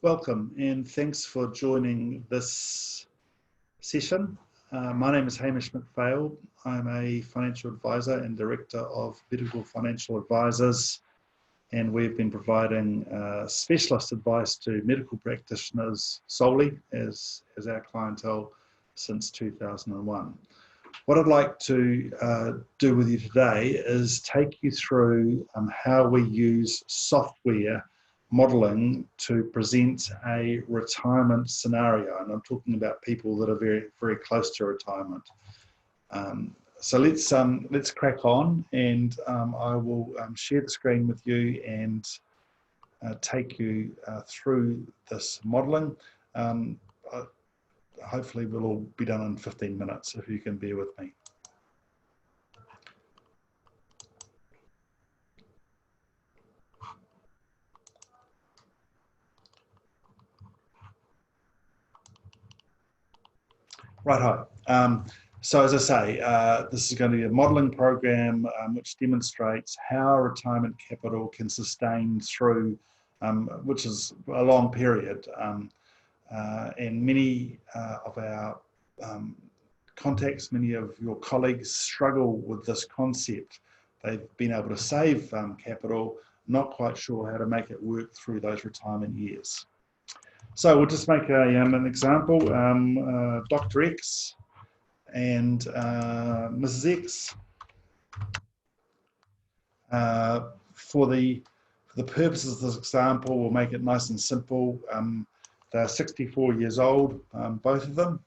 Welcome and thanks for joining this session. My name is Hamish McPhail. I'm a financial advisor and director of Medical Financial Advisors, and we've been providing specialist advice to medical practitioners solely as our clientele since 2001. What I'd like to do with you today is take you through how we use software modeling to present a retirement scenario, and I'm talking about people that are very, very close to retirement. So let's crack on, and I will share the screen with you and take you through this modeling. Hopefully we'll all be done in 15 minutes if you can bear with me. Righto. So as I say, this is going to be a modelling program which demonstrates how retirement capital can sustain through, which is a long period. And many of our contacts, many of your colleagues struggle with this concept. They've been able to save capital, not quite sure how to make it work through those retirement years. So we'll just make an example. Dr. X and Mrs. X. For the purposes of this example, we'll make it nice and simple. They're 64 years old, both of them.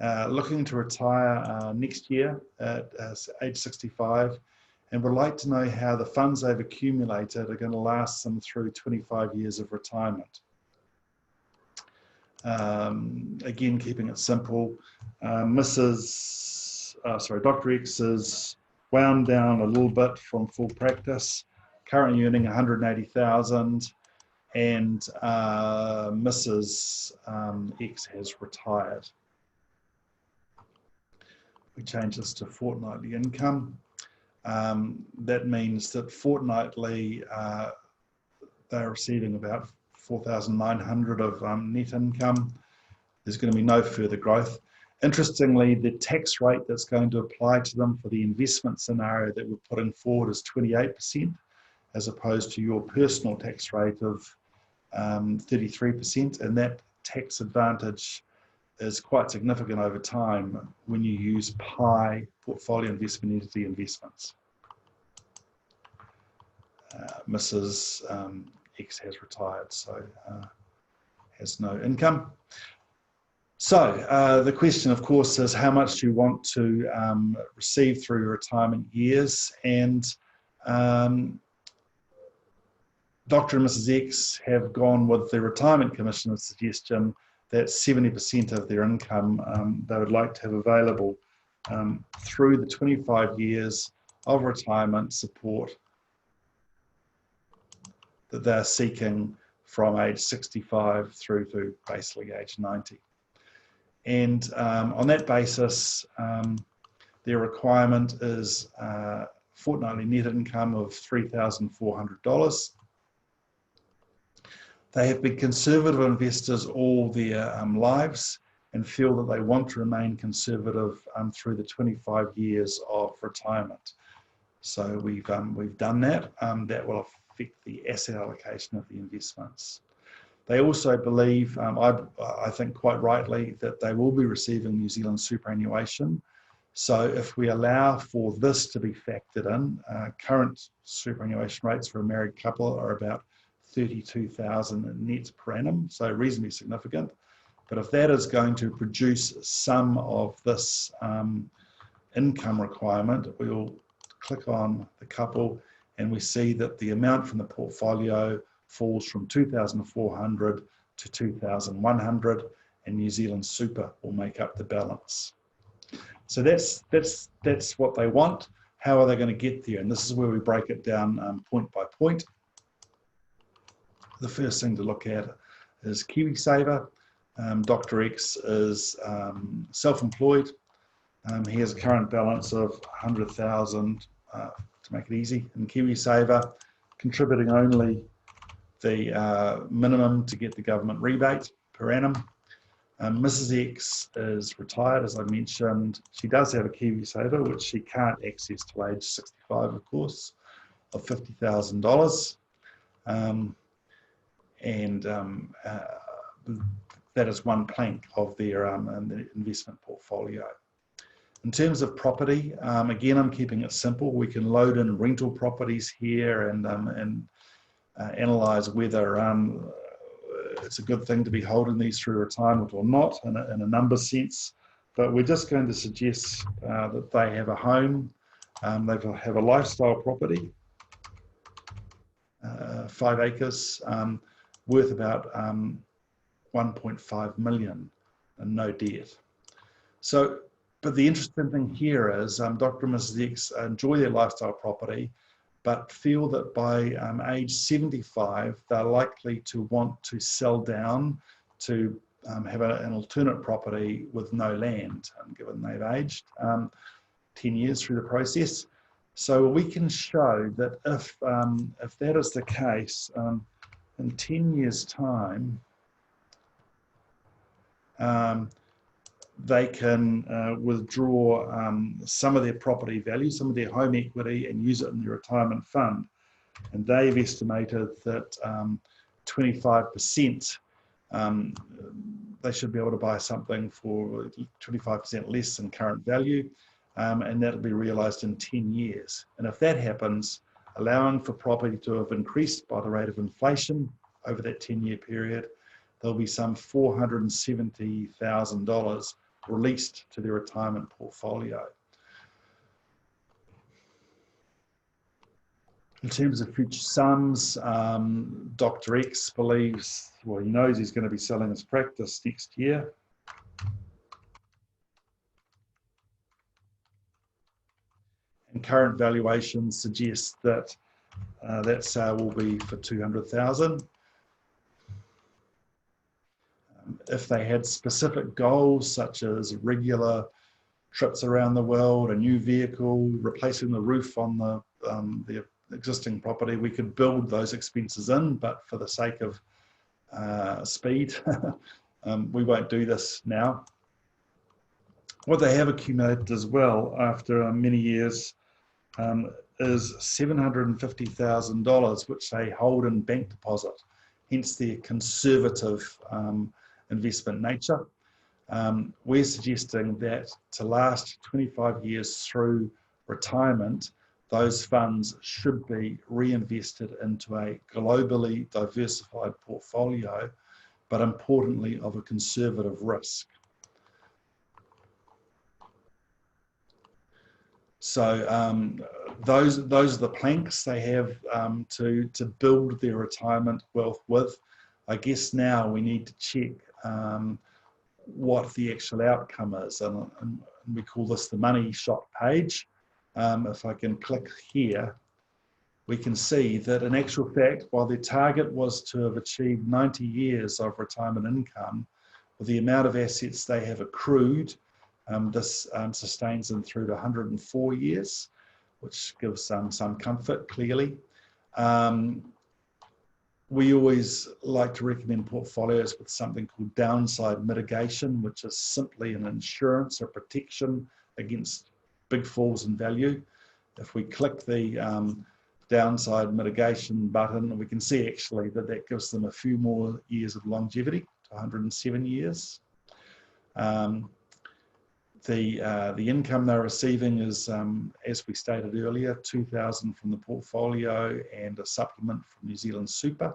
Looking to retire next year at age 65. And would like to know how the funds they've accumulated are going to last them through 25 years of retirement. Again, keeping it simple, Dr. X is wound down a little bit from full practice, currently earning 180,000, and Mrs. X has retired. We change this to fortnightly income. That means that fortnightly they're receiving about 4,900 of net income. There's going to be no further growth. Interestingly, the tax rate that's going to apply to them for the investment scenario that we're putting forward is 28%, as opposed to your personal tax rate of 33%, and that tax advantage is quite significant over time when you use PI, portfolio investment entity investments. Mrs. X has retired, so has no income. So the question, of course, is how much do you want to receive through your retirement years? And Dr. and Mrs. X have gone with the Retirement Commissioner's suggestion that 70% of their income they would like to have available through the 25 years of retirement support that they're seeking from age 65 through to basically age 90. And on that basis, their requirement is fortnightly net income of $3,400. They have been conservative investors all their lives and feel that they want to remain conservative through the 25 years of retirement. So we've done that. That will affect the asset allocation of the investments. They also believe, I think quite rightly, that they will be receiving New Zealand superannuation. So if we allow for this to be factored in, current superannuation rates for a married couple are about 32,000 net per annum, so reasonably significant. But if that is going to produce some of this income requirement, we'll click on the couple and we see that the amount from the portfolio falls from 2,400 to 2,100, and New Zealand Super will make up the balance. So that's what they want. How are they going to get there? And this is where we break it down point by point. The first thing to look at is KiwiSaver. Dr. X is self-employed. He has a current balance of 100,000 to make it easy in KiwiSaver, contributing only the minimum to get the government rebate per annum. Mrs. X is retired, as I mentioned. She does have a KiwiSaver, which she can't access till age 65, of course, of $50,000. That is one plank of their investment portfolio. In terms of property, again, I'm keeping it simple. We can load in rental properties here and analyse whether it's a good thing to be holding these through retirement or not in a number sense. But we're just going to suggest that they have a home, they have a lifestyle property, 5 acres, worth about 1.5 million and no debt. So, but the interesting thing here is Dr. and Mrs. X enjoy their lifestyle property, but feel that by age 75, they're likely to want to sell down to have an alternate property with no land, given they've aged 10 years through the process. So we can show that if that is the case, in 10 years' time, they can withdraw some of their property value, some of their home equity, and use it in their retirement fund. And they've estimated that 25%, they should be able to buy something for 25% less than current value, and that'll be realised in 10 years. And if that happens, allowing for property to have increased by the rate of inflation over that 10-year period, there'll be some $470,000 released to their retirement portfolio. In terms of future sums, Dr. X believes, well, he knows he's going to be selling his practice next year. And current valuations suggest that that sale will be for $200,000. If they had specific goals, such as regular trips around the world, a new vehicle, replacing the roof on the existing property, we could build those expenses in, but for the sake of speed, we won't do this now. What they have accumulated as well after many years is $750,000, which they hold in bank deposit, hence their conservative investment nature. We're suggesting that to last 25 years through retirement, those funds should be reinvested into a globally diversified portfolio, but importantly of a conservative risk. So those are the planks they have to build their retirement wealth with. I guess now we need to check what the actual outcome is, and we call this the money shot page. If I can click here, we can see that in actual fact, while their target was to have achieved 90 years of retirement income, with the amount of assets they have accrued, this sustains them through to 104 years, which gives some comfort, clearly. We always like to recommend portfolios with something called downside mitigation, which is simply an insurance or protection against big falls in value. If we click the downside mitigation button, we can see actually that gives them a few more years of longevity, to 107 years. The income they're receiving is, as we stated earlier, $2,000 from the portfolio and a supplement from New Zealand Super,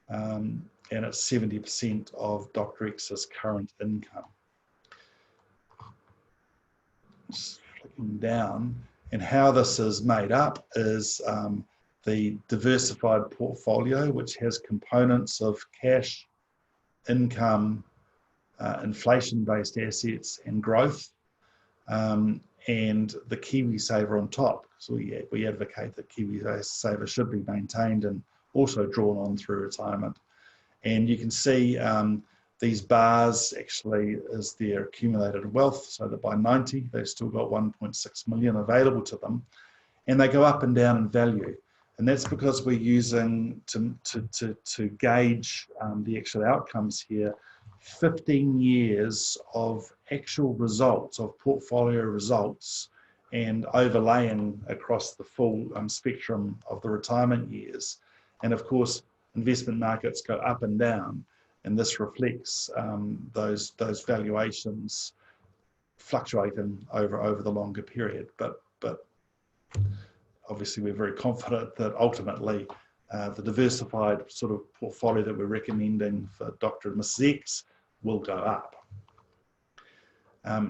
and it's 70% of Dr. X's current income. Just flicking down, and how this is made up is the diversified portfolio, which has components of cash, income, inflation-based assets and growth, and the KiwiSaver on top. So we advocate that KiwiSaver should be maintained and also drawn on through retirement. And you can see these bars actually is their accumulated wealth, so that by 90, they've still got 1.6 million available to them, and they go up and down in value. And that's because we're using, to gauge the actual outcomes here, 15 years of actual results, of portfolio results, and overlaying across the full spectrum of the retirement years. And of course, investment markets go up and down, and this reflects those valuations fluctuating over the longer period. But obviously, we're very confident that ultimately the diversified sort of portfolio that we're recommending for Dr. and Mrs. X will go up.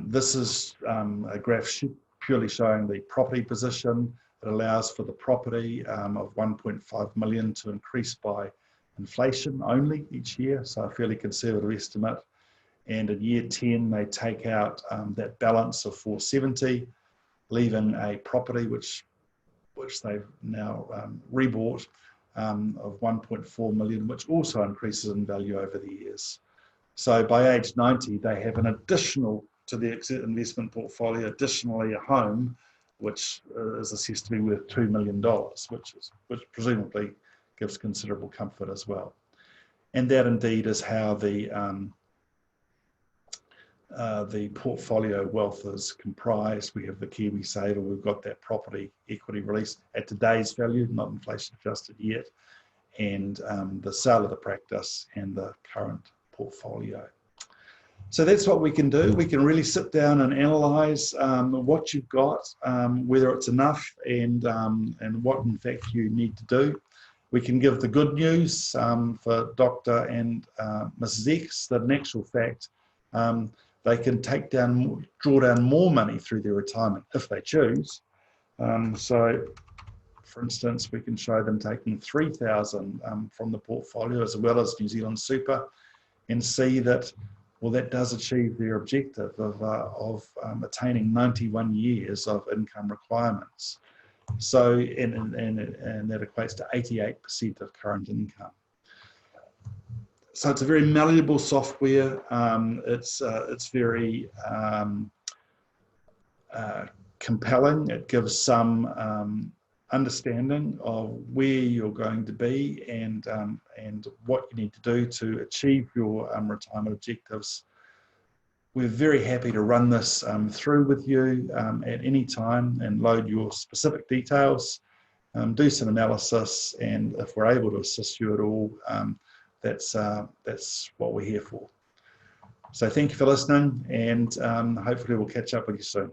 This is a graph purely showing the property position. It allows for the property of 1.5 million to increase by inflation only each year, so a fairly conservative estimate. And in year 10, they take out that balance of 470, leaving a property which they've now rebought of 1.4 million, which also increases in value over the years. So by age 90, they have an additional to the investment portfolio, additionally a home, which is assessed to be worth $2 million, which presumably gives considerable comfort as well. And that indeed is how the portfolio wealth is comprised. We have the Kiwi Saver, we've got that property equity release at today's value, not inflation adjusted yet, and the sale of the practice and the current portfolio. So that's what we can do. We can really sit down and analyse what you've got, whether it's enough, and what in fact you need to do. We can give the good news for Dr. and Mrs. X, that in actual fact, they can draw down more money through their retirement if they choose. So, for instance, we can show them taking 3,000 from the portfolio as well as New Zealand Super, and see that, well, that does achieve their objective of attaining 91 years of income requirements. So, and that equates to 88% of current income. So it's a very malleable software. It's very compelling. It gives some understanding of where you're going to be and what you need to do to achieve your retirement objectives. We're very happy to run this through with you at any time and load your specific details, do some analysis, and if we're able to assist you at all, that's what we're here for. So thank you for listening, and hopefully we'll catch up with you soon.